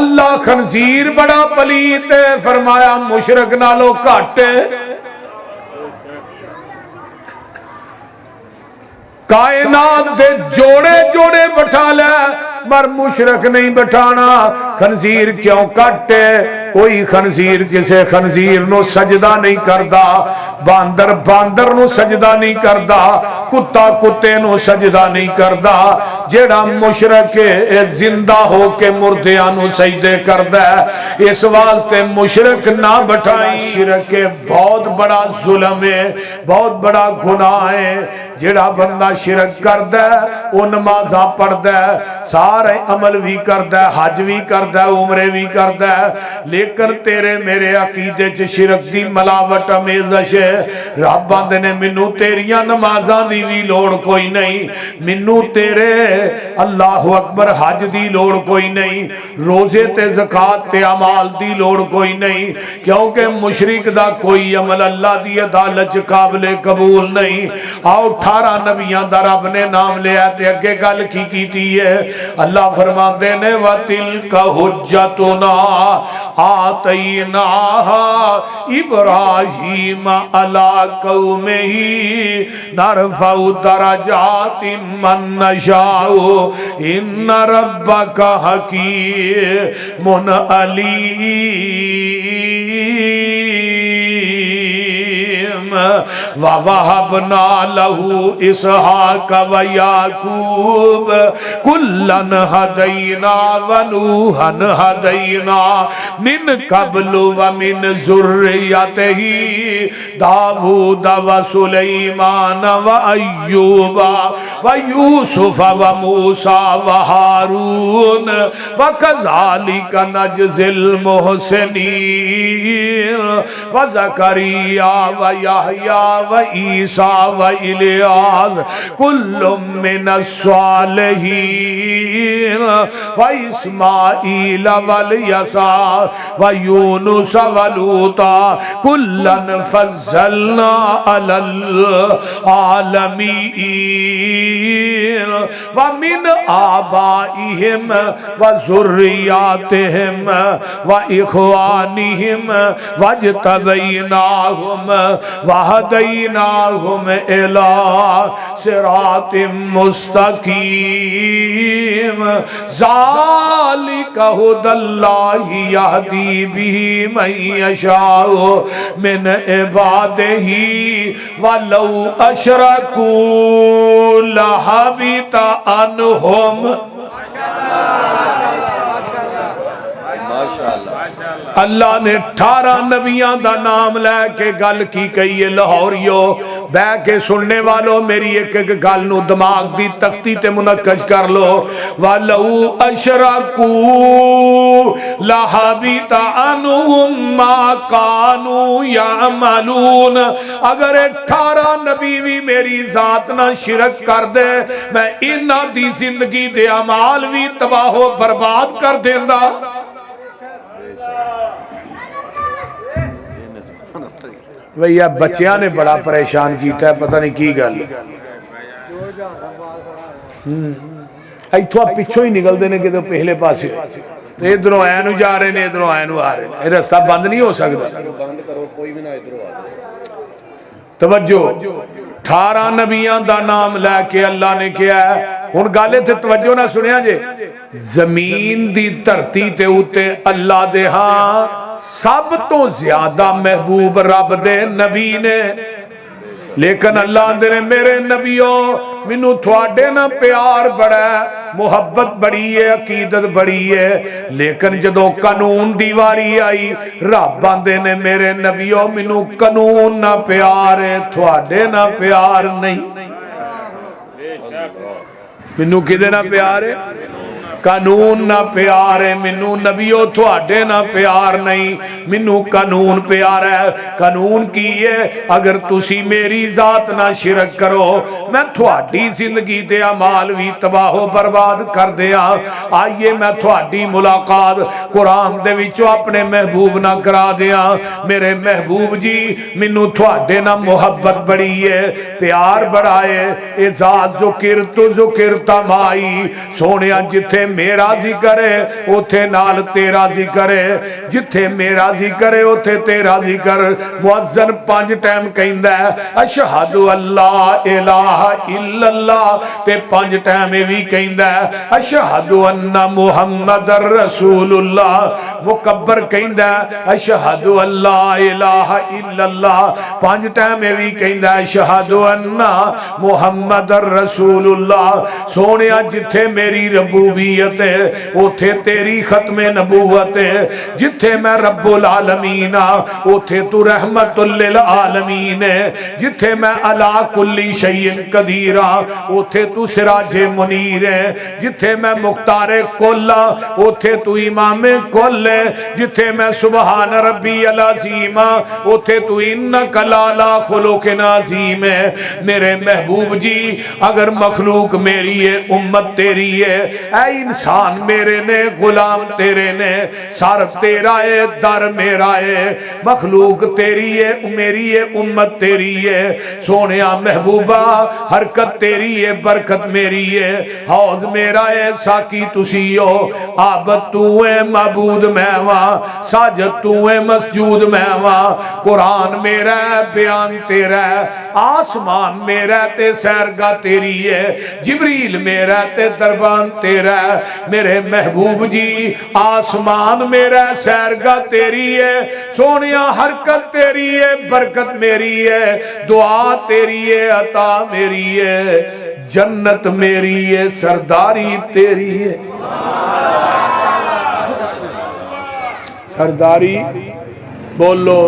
اللہ خنزیر بڑا پلیت ہے، فرمایا مشرک نالو گھٹ ہے۔ کائنات دے جوڑے جوڑے بٹھا لے مر مشرک نہیں بٹھانا۔ خنزیر کیوں کٹے؟ کوئی خنزیر کسے خنزیر نو سجدہ نہیں کردا، باندر باندر نو سجدہ نہیں کردا، کتا کتے نو سجدہ نہیں کردا۔ جیڑا مشرک زندہ ہو کے مردیاں نو سجدے کردا ہے، اس واسطے مشرک نہ بٹھائیں۔ شرک بہت بڑا ظلم ہے، بہت بڑا گناہ ہے۔ جیڑا بندہ شرک کردا ہے وہ نمازاں پڑھدا ہے، سارے عمل بھی کردا ہے، حج بھی کردا ہے، عمرے بھی کردا ہے، لیکن تیرے میرے عقیدے چ شرک دی ملاوٹ امیزش ہے۔ رب آندے نے مینوں تیریاں نمازاں دی بھی لوڑ کوئی نہیں، مینوں تیرے اللہ اکبر حج دی لوڑ کوئی نہیں، روزے تے زکات تے اعمال دی لوڑ کوئی نہیں، کیونکہ مشرک دا کوئی عمل اللہ دی عدالت قابل قبول نہیں۔ آؤ 18 نبیاں دا رب نے نام لیا تے اگے گل کی کیتی ہے۔ اللہ فرماتے نے وَتِلْكَ حُجَّتُنَا آتَيْنَاهَا إِبْرَاهِيمَ عَلَىٰ قَوْمِهِ نَرْفَعُ دَرَجَاتٍ مَّن نَّشَاءُ إِنَّ رَبَّكَ حَكِيمٌ عَلِيمٌ وَوَهَبْنَا لَهُ إِسْحَاقَ وَيَعْقُوبَ كُلًّا هَدَيْنَا وَنُوحًا هَدَيْنَا مِن قَبْلُ وَمِن ذُرِّيَّتِهِ داوود وسليمان وأيوب ويوسف وموسى وهارون وكذلك نجزي المحسنين وزكريا ويحيى وعيسى وإلياس كل من الصالحين وإسماعيل واليسع ويونس ولوطا كلا فضلنا على العالمين ومن آبائهم وذرياتهم وإخوانهم واجتبيناهم وهديناهم إلى صراط مستقيم ذلك هدى الله يهدي به من يشاء من عباده ولو أشركوا لحبط عنهم اللہ نے 18 نبیاں دا نام لے کے گل کی کئی ہے۔ لاہوریو بہ کے سننے والوں میری ایک ایک گل نو دماغ دی تختی تے منقش کر لو۔ وَلَوْ أَشْرَكُوا لَحَبِطَ عَنْهُمْ مَا كَانُوا يَعْمَلُونَ، اگر 18 نبی بھی میری ذات نہ شرک کر دے میں انہاں دی زندگی دے اعمال بھی تباہ و برباد کر دیندا۔ بھئی اب بچیاں نے بڑا پریشان کیتا ہے، پتہ نہیں کی گل ایتھوں پچھوں ہی نکل دینے کے تو پہلے پاسے ادھروں اینو جا رہے ہیں ادھروں اینو آ رہے ہیں، رستہ بند نہیں ہو سکتا۔ توجہ 18 نبیاں دا نام لے کے اللہ نے کیا ہے۔ ہن گالے تھے توجہ نہ سنیا جے، زمین دی دھرتی تے اوتے اللہ دے ہاں سب تو زیادہ محبوب رب دے نبی نے، لیکن اللہ نے میرے نبیوں مینوں تھوڑے نہ پیار بڑا ہے، محبت بڑی ہے، عقیدت بڑی ہے، لیکن جدو قانون دیواری آئی رب آندے نے میرے نبیوں مینوں قانون نہ پیار ہے، تھوڑے نہ پیار نہیں۔ مینوں کدے نہ پیار ہے؟ قانون نہ پیار ہے، مینوں نبیو تھوڑے نہ پیار نہیں، مینوں قانون پیار ہے۔ قانون کی ہے اگر تسی میری ذات نہ شرک کرو میں تھوڑی زندگی دے اعمال بھی تباہ و برباد کر دیا۔ آئیے میں تھوڑی ملاقات قرآن دے وچوں اپنے محبوب نہ کرا دیاں میرے محبوب جی منو تھوڑے نہ محبت بڑی ہے پیار بڑا ہے اے ذات ذکر تو ذکر تمائی سونیا جتھے میرا ذکر ہے اوتھے نال تیرا ذکر ہے جتھے میرا ذکر ہے اوتھے تیرا ذکر مؤذن 5 ٹائم کہندا ہے اشہد اللہ الہ الا اللہ تے 5 ٹائم یہ بھی کہندا ہے اشہد ان محمد رسول اللہ مکبر کہندا ہے اشہد اللہ الہ الا اللہ 5 ٹائم یہ بھی کہندا ہے اشہد ان محمد رسول اللہ سونیا جتھے میری ربوبیت ہے اوتھے تیری ختم نبوت ہے جتھے میں رب العالمین اوتھے تو رحمت للعالمین ہے جتھے میں علا کلی شیء قدیر اوتھے تو سراج منیر ہے جتھے میں مختار کل اوتھے تو امام کل ہے جتھے میں سبحان ربی العظیم اوتھے تو انک لالا خلق عظیم ہے میرے محبوب جی اگر مخلوق میری ہے امت تیری ہے اے انسان میرے نے غلام تیرے نے سر تیرا ہے در میرا ہے مخلوق تیری ہے میری ہے امت تیری ہے سونیا محبوبہ حرکت تیری ہے برکت میری ہے حوض میرا ہے ساکی تسی ہو عابد تو ہے معبود میواں ساجد تو ہے مسجود میواں قرآن میرا ہے بیان تیرا ہے آسمان میرا تے سیرگاہ تیری ہے جبریل میرا تے دربان تیرا ہے میرے محبوب جی آسمان میرا سیرگاہ تیری ہے سونیا حرکت تیری ہے برکت میری ہے دعا تیری ہے عطا میری ہے جنت میری ہے سرداری تیری ہے سرداری بولو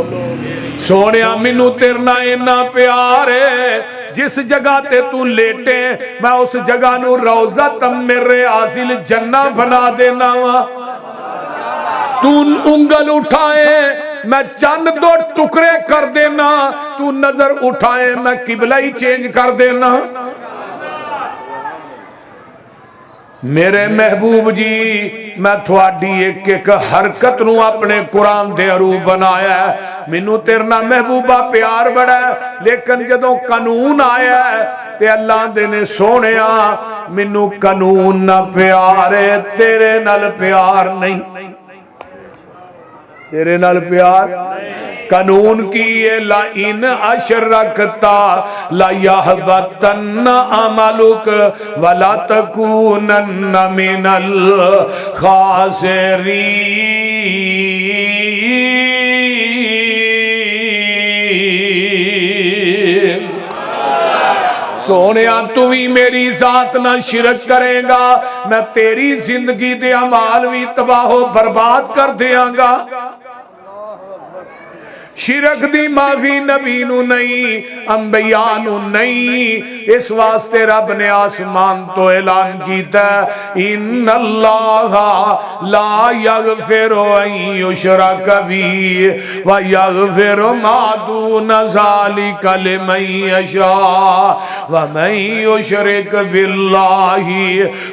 سونیا منو تیرنا اینا پیار ہے جس جگہ تے تو لیٹے میں اس جگہ نو روزہ تم میرے آزل جنہ بنا دینا تو انگل اٹھائے میں چند 2 ٹکڑے کر دینا تو نظر اٹھائے میں قبلہ ہی چینج کر دینا میرے محبوب جی میں تھوڑی ایک حرکت نو اپنے قرآن دے عروب بنایا ہے منو تیرنا محبوبہ پیار بڑا ہے لیکن جدوں قانون آیا ہے تے اللہ دے نے سونیا منو قانون نہ پیار ہے تیرے نال پیار نہیں تیرے نال پیار قانون کی ہے لَإِنْ أَشْرَكْتَ لَيَحْبَطَنَّ عَمَلُكَ وَلَا تَكُونَنَّ مِنَ الْخَاسِرِينَ سونیا تو ہی میری ذات نہ شرک کرے گا میں تیری زندگی دے عمال بھی تباہ و برباد کر دیاں گا شرک دی معافی نبی نو نہیں انبیاء نو نہیں اس واسطے رب نے آسمان تو اعلان کیتا ان اللہ لا یغفر ان یشرک بہ ویغفر ما دون ذلک لمن یشاء ومن یشرک باللہ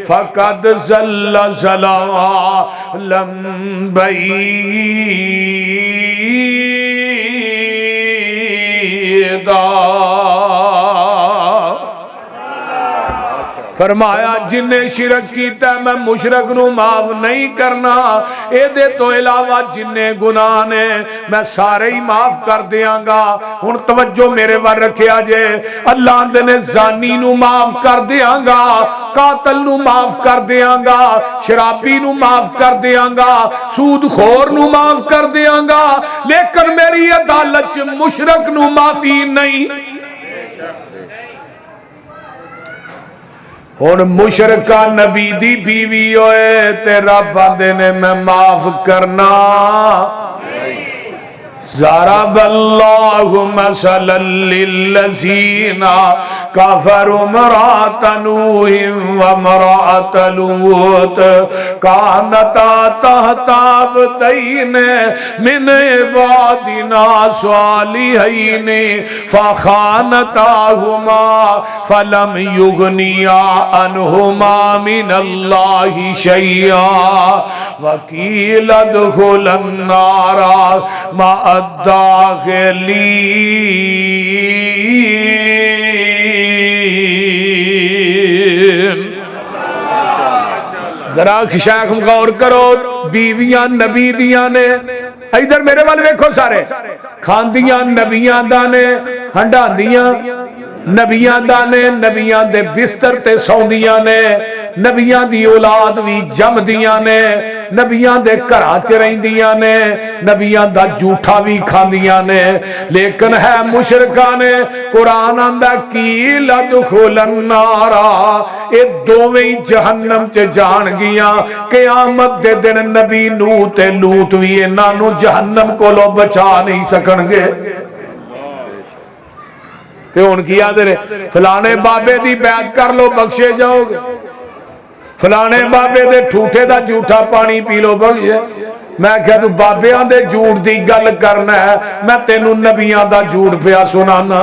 فقد ضل ضلالا بعیدا فرمایا جن نے شرک کیتا ہے میں مشرک نو معاف نہیں کرنا اے دے تو علاوہ جن نے گناہ نے میں سارے ہی معاف کر دیاں گا ہن توجہ میرے ور رکھیا جے اللہ دے نے زانی نو معاف کر دیاں گا قاتل نو معاف کر دیاں گا شرابی نو معاف کر دیاں گا سود خور نو معاف کر دیاں گا لیکن میری عدالت مشرک نو معافی نہیں ہن مشرکہ نبی دی بیوی ہوئے تے رب آندے نے میں معاف کرنا ضرب اللہ مثلا للذین کفروا امرأۃ نوح وامرأۃ لوط کانتا تحت عبدین من عبادنا صالحین فخانتاہما فلم یغنیا عنہما من اللہ شیئا وقیل ادخلا النار مع الداخلین۔ ذرا شیخ غور کرو، بیویاں نبی دیاں نے، ادھر میرے والے دیکھو سارے، کھاندیاں نبیاں دانے، ہنڈاندیاں نبیاں دانے، نبیاں دے بستر تے سوندیاں نے، نبیاں دی اولاد بھی جم دیاں نے، نبیاں دے گھراں چ رہندیاں نے، نبیاں دا جھوٹا بھی کھاندیاں نے، لیکن ہے مشرکاں نے۔ قرآن آندا قیل ادخل النار، اے دوویں جہنم چ جان گیاں۔ قیامت دے دن نبی نوح تے لوط وی انہاں نوں جہنم کولوں بچا نہیں سکن گے۔ کہ ان کی یاد رہے فلانے بابے دی بیعت کر لو بخشے جاؤ گے، فلانے بابے دے ٹھوٹے دا جھوٹا پانی پی لو بخشے۔ میں کہہ دوں بابیاں دے جھوٹ دی گل کرنا ہے، میں تینوں نبیاں دا جھوٹ پیا سنانا۔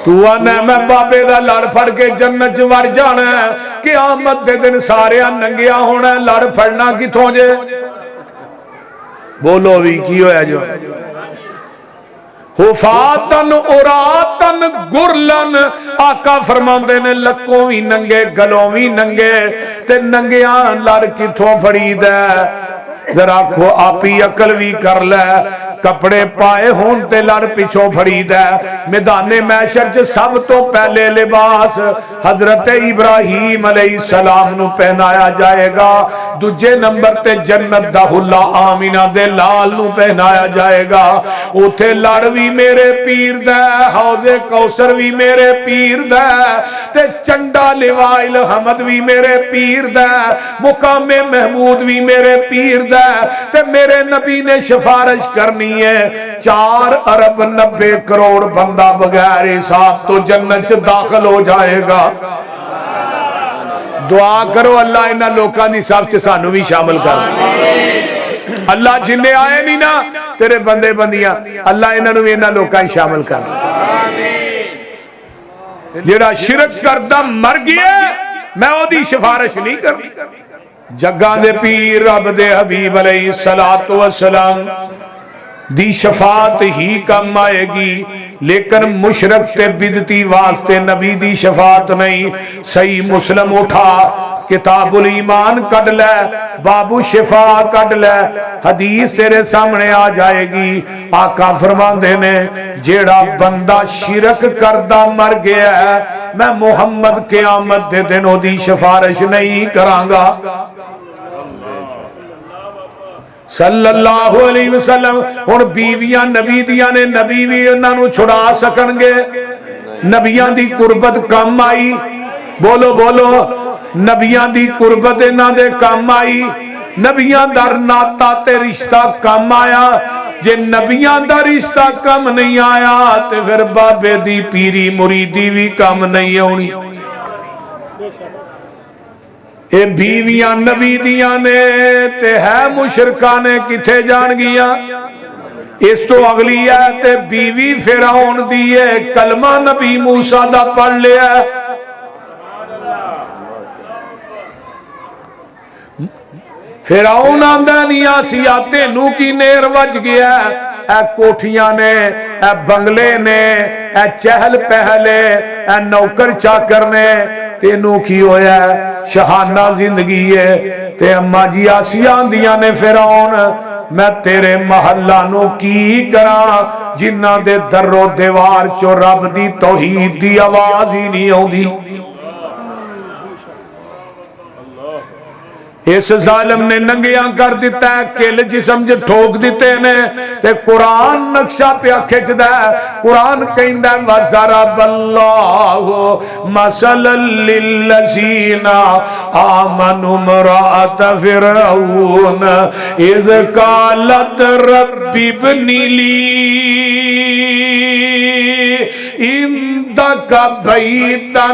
تو آنا میں بابے دا لڑ پھڑ کے جنت وڑ جانا ہے، قیامت دے دن سارے ننگیا ہونا ہے، لڑ پھڑنا کتھوں جے؟ بولو بھی کی ہویا جو حفاتن عراتن گرلن، آقا فرماندے نے لکوں بھی ننگے گلوں بھی ننگے، تے ننگیاں لڑ کتھوں پھڑی دے؟ ذرا کو آپی عقل بھی کر لے، کپڑے پائے ہون تے لڑ پچھوں پھڑی دے۔ میدان محشر چ سب تو پہلے لباس حضرت ابراہیم علیہ السلام نو پہنایا جائے گا، دوجے نمبر تے جنت دا حلہ آمینہ دے لال نو پہنایا جائے گا۔ اوتھے لڑ بھی میرے پیر دے، حوض کوثر بھی میرے پیر دے، تے چنڈا لواء الحمد بھی میرے پیر دے، مقام محمود بھی میرے پیر دے، تے میرے نبی نے سفارش کرنی ہے 4 ارب 90 کروڑ بندہ بغیر حساب تو جنت سے داخل ہو جائے گا۔ دعا کرو اللہ انہاں لوکاں دی صف چ سانو بھی شامل کر۔ اللہ جننے آئے نہیں نا تیرے بندے بندیاں، اللہ انہاں نو انہاں لوکاں ہی شامل کر۔ جڑا شرک کردا مر گیا میں او دی سفارش نہیں کرنی۔ جگہ دے پیر رب دے حبیب علیہ السلام دی شفاعت ہی کم آئے گی، لیکن مشرک تے بدتی واسطے نبی دی شفاعت نہیں۔ صحیح مسلم اٹھا کتاب الایمان کڈ لے، بابو شفا کڈ لے، حدیث تیرے سامنے آ جائے گی۔ آقا فرماندے نے جیڑا بندہ شرک کردہ مر گیا ہے میں محمد قیامت دے دن او دی سفارش نہیں کرانگا۔ صلی اللہ علیہ وسلم۔ ہن بیویاں نبی دیاں نے، نبی بھی انہاں نوں چھڑا سکن گے؟ نبیاں دی قربت کم آئی؟ بولو بولو، نبیاں دی قربت انہاں دے کم آئی؟ نبیاں دا ناتا تے رشتہ کم آیا؟ جے نبیاں دا رشتہ کم نہیں آیا تے پھر بابے دی پیری مریدی بھی کم نہیں ہونی۔ اے بیویاں نبی دیاں نے تے ہے مشرکاں نے کتھے جان گیا؟ اس تو اگلی ہے تے بیوی فرعون دی ہے، کلمہ نبی موسیٰ دا پڑھ لیا ہے۔ فرعون آندہ نہیں آسیہ تینوں کی نیر وج گیا ہے، اے کوٹھیاں نے، اے بنگلے نے، اے چہل پہلے، اے نوکر چاکر نے، تینوں کی ہویا ہے شہانہ زندگی ہے۔ تے اماں جی آسیہ دیاں نے فرعون میں تیرے محلہ نو کی کرا جنہ دے در و دیوار چو رب دی توحید دی آواز ہی نہیں ہوں دی۔ اس ظالم نے ننگیاں کر دیتا ہے، کل جسم جو ٹھوک دیتے نے، تے قرآن نقشہ پہ کھچ دا ہے۔ قرآن کہندا ہے وَضَرَبَ اللَّهُ مَثَلًا لِلَّذِينَ آمَنُوا امْرَأَتَ فِرْعَوْنَ إِذْ قَالَتْ رَبِّ ابْنِ لِي عِندَكَ بَيْتًا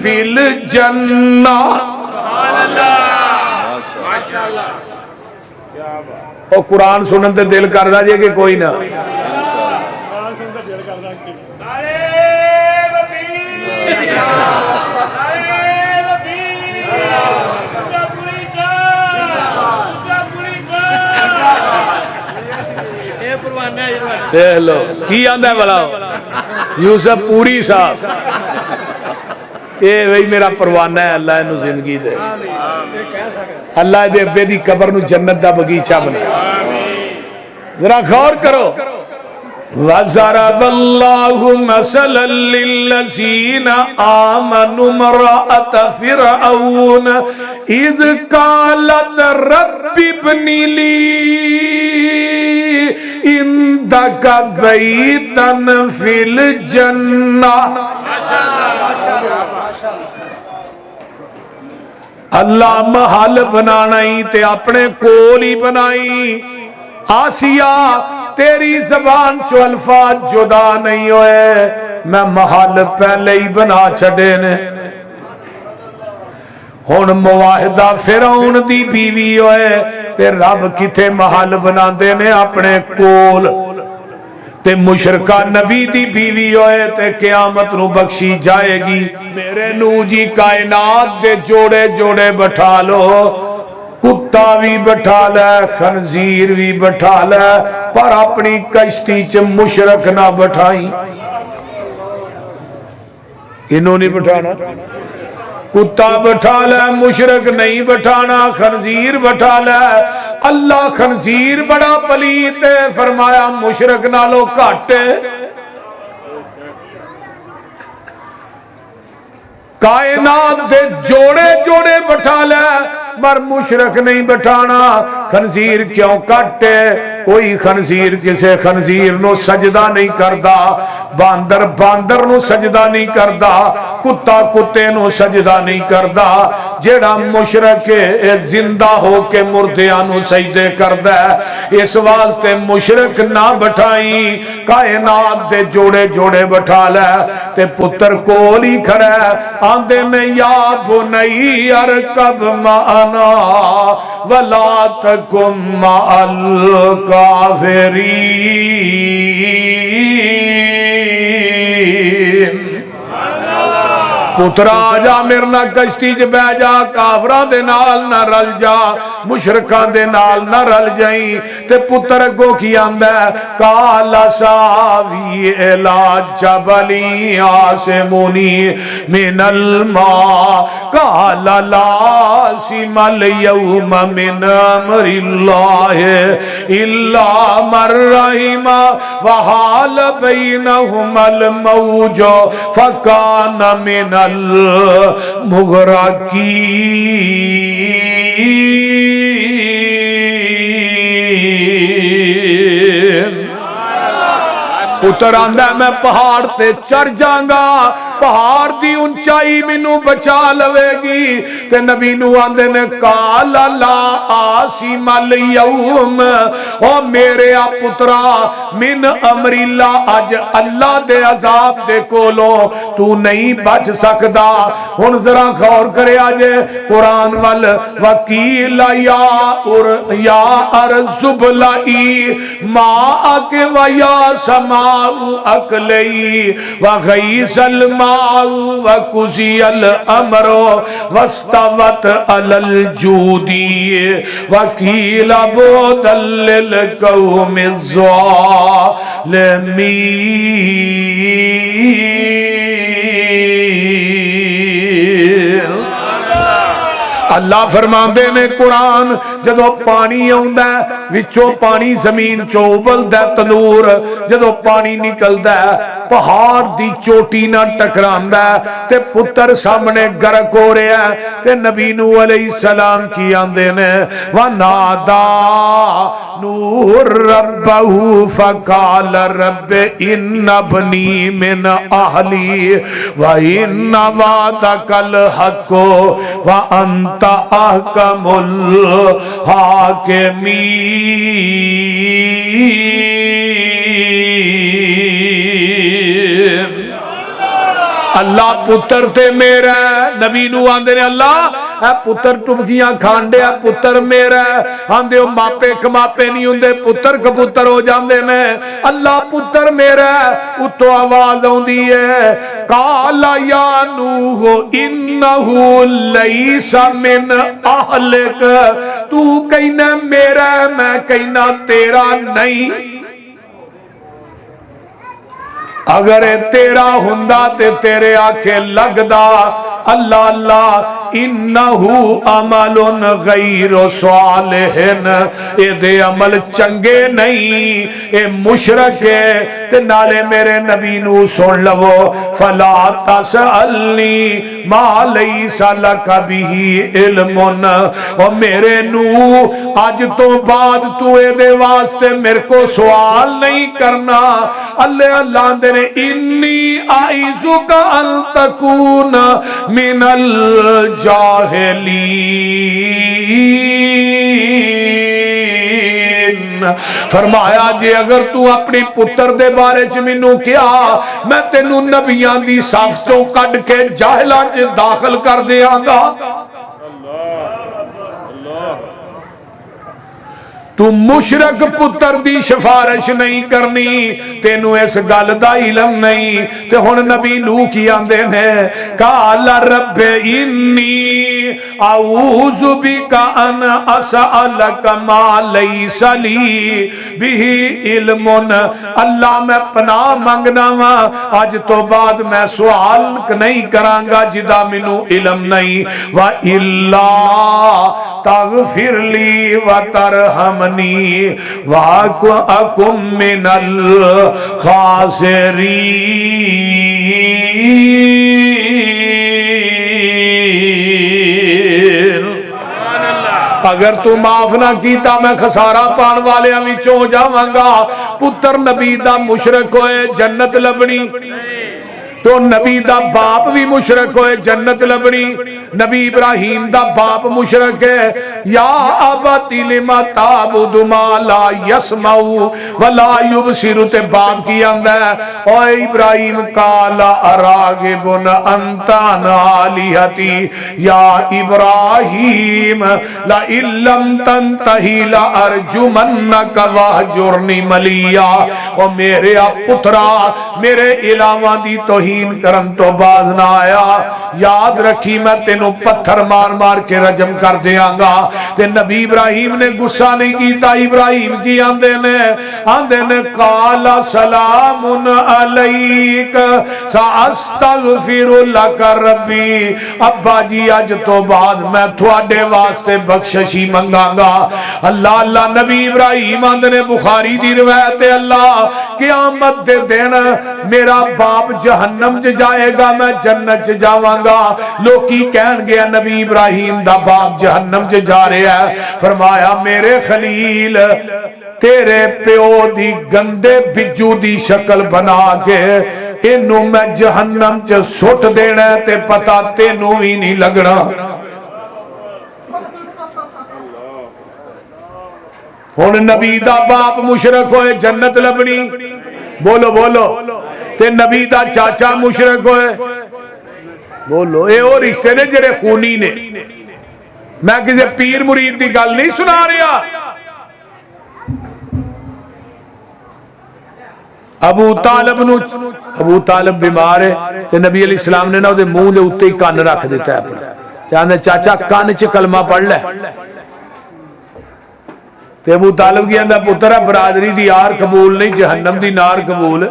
فِي الْجَنَّةِ۔ او قرآن سنن تے دل کر دا جے کہ کوئی نہ؟ کی آندہ ہے بلا یوسف پوری صاحب، اے وہی میرا پروانہ ہے، اللہ انہوں زندگی دے، اللہ دے ابے دی قبر نو جنت دا بگیچہ بنا۔ ذرا غور کرو، وَضَرَبَ اللَّهُ مَثَلًا لِلَّذِينَ آمَنُوا امْرَأَتَ فِرْعَوْنَ إِذْ قَالَتْ رَبِّ ابْنِ لِي عِندَكَ بَيْتًا فِي الْجَنَّةِ۔ اللہ محل بنانا تے اپنے کول ہی بنائی۔ آسیہ تیری زبان چو الفاظ جدا نہیں ہوئے، میں محل پہلے ہی بنا چھڑے نے۔ ہن مواہدہ فرعون دی بیوی ہوئے تے رب کتے محل بنا دینے اپنے کول، تے مشرکہ نبی دی بیوی ہوئے تے قیامت نو بخشی جائے گی۔ میرے نو جی کائنات دے جوڑے جوڑے بٹھا لو، کتا بھی بٹھا لے، خنزیر بھی بٹھا لے، پر اپنی کشتی چ مشرک نہ بٹھائیں۔ انہوں نے بٹھانا، کتا بٹھا لے، مشرک نہیں بٹھانا، خنزیر بٹھا لے۔ اللہ خنزیر بڑا پلیت ہے، فرمایا مشرک نالو گھٹ ہے۔ کائنات دے جوڑے جوڑے بٹھا لے، مر مشرک نہیں بٹھانا۔ خنزیر کیوں کٹے؟ کوئی خنزیر کسے خنزیر نو سجدہ نہیں کردا، باندر باندر نو سجدہ نہیں کردا، کتا کتے نو سجدہ نہیں کردا۔ جیڑا مشرک زندہ ہو کے مردیاں نو سجدے کردا ہے، اس واسطے مشرک نہ بٹھائیں، کائنات دے جوڑے جوڑے بٹھا لے۔ تے پتر کول ہی کھڑا ہے، آندے میں یا بنی ارکب معنا ولا تکن مع الکافرین۔ پترا جا میرے نہ کشتی چ بہ جا، کافراں دے نال نہ رل جا، مشرکاں دے نال نہ رل جائیں۔ تے پتر اگوں کی آندا ہے قال ساوی الی جبل یعصمنی من الماء قال لا عاصم اليوم من امر اللہ الا من رحم وحال بینہما الموج فکان من المغرقین۔ پتر آندہ ہے میں پہاڑ تے چڑھ جاؤں گا، پہاڑ دی اونچائی مینوں بچا لوے گی۔ تے نبی نو آندے نے قال لا عاصم اليوم، او میرے پترا من امر اللہ، اج اللہ دے عذاب دے کولوں تو نہیں بچ سکدا۔ ہن ذرا غور کرے آجے قرآن وال وکیل یا ارض ابلعی ماءک ویا سماء اکلی وغیث الماء وقضی الامر واستوت علی الجودی وقیل بعدا للقوم الظالمین۔ اللہ فرماندے نے قرآن جدو پانی آندا ہے وچوں پانی زمین چوں ابلدا ہے، تنور جدو پانی نکلدا ہے پہاڑ دی چوٹی نہ ٹکراندا ہے تے پتر سامنے گرک ہو رہا ہے تے نبی نو علیہ السلام کی آندے نے ونادا نوح ربہ فقال رب ان ابنی من اہلی وان وعدک الحق وانت احکم الحاکمین۔ اللہ پتر تے میرا ہے، نبی نو آندے نے اللہ اے پتر ٹبکیاں کھانڈے ہے پتر میرا ہے، آندے ہو ماپے کماپے نہیں ہوندے پتر کپتر ہو جاندے نے، اللہ پتر میرا ہے۔ اتو آواز ہوندی ہے قال یا نوح انہو لیس من اہلک، تو کہنا میرا ہے میں کہنا تیرا نہیں، اگر تیرا ہندا تے تیرے آنکھیں لگدا اللہ اللہ انہو عمل غیر صالحن، اے دے عمل چنگے نہیں اے مشرک ہے تے نالے میرے نبی نو سن لو فلا تسألنی ما لیس لک بہ علم، اور میرے نو آج تو بعد تو اے دے واسطے میرے کو سوال نہیں کرنا۔ اللہ دے انی اعوذک ان تکون من الجاہلین، فرمایا جے اگر تو اپنی پتر دے بارے چ مینوں کیا میں تینوں نبیاں دی صف چوں کڈ کے جاہلاں چ داخل کر دیاں گا۔ تو مشرک پتر دی سفارش نہیں کرنی، تینوں اس گل دا علم نہیں، تے ہن نبی نوح کی آندے نے قال رب انی اعوذ بک ان اسألک ما لیس لی بہ علم، اللہ میں پناہ منگنا وا اج تو بعد میں سوال نہیں کراں گا جدا مینوں علم نہیں، وَإِلَّا تغفر لی وترحمنی وَأَكُن مِّنَ الْخَاسِرِينَ۔ اگر تو معاف نہ کیتا میں خسارہ پان والے وچوں ہو جاواں گا۔ پتر نبی دا مشرک ہوئے جنت لبنی، تو نبی دا باپ بھی مشرک ہوئے جنت لبنی، نبی ابراہیم دا باپ مشرک ہے، یا ابتی لما تعبد ما لا یسمع ولا یبصر، تے باپ کی آندا ہے اے ابراہیم قال اراغب انت عن آلہتی یا ابراہیم لئن لم تنتہی لارجمنک واہجرنی ملیا، اور میرے پترا میرے علاوہ دی توہین کرن تو باز نہ آیا، یاد رکھی میں تینوں پتھر مار مار کے رجم کر دیاں گا۔ تے نبی ابراہیم نے غصہ نہیں کیتا، ابراہیم کی آندے نے قال سلام علیک ساستغفر لک ربی، ابا جی اج تو بعد میں تھوڑے واسطے بخششی منگاں گا۔ اللہ اللہ نبی ابراہیم آندے نے بخاری دی روایت ہے اللہ قیامت دے دن میرا باپ جہنم چ جائے گا میں جنت چ جاواں گا، لوکی کہن گیا نبی ابراہیم دا باپ جہنم چ جا رہا ہے، فرمایا میرے خلیل تیرے پیو دی گندے بجو دی شکل بنا کے انہوں میں جہنم چ سٹ دینا تے پتا تینوں ہی نہیں لگنا۔ ہن نبی دا باپ مشرک ہوئے جنت لبنی، بولو بولو، تے نبی دا چاچا مشرک ہوئے، بولو اے او رشتے نے جڑے خونی نے، میں کسی پیر مرید دی گل نہیں سنا رہا۔ ابو طالب بیمار ہے تے نبی علیہ السلام نے نا دے منہ دے اوتے ہی کان رکھ دیتا ہے اپنا، تے آندے چاچا کان چ کلمہ پڑھ لے، تے ابو طالب کی آندہ پتر ہے برادری دی یار قبول نہیں جہنم دی نار قبول ہے۔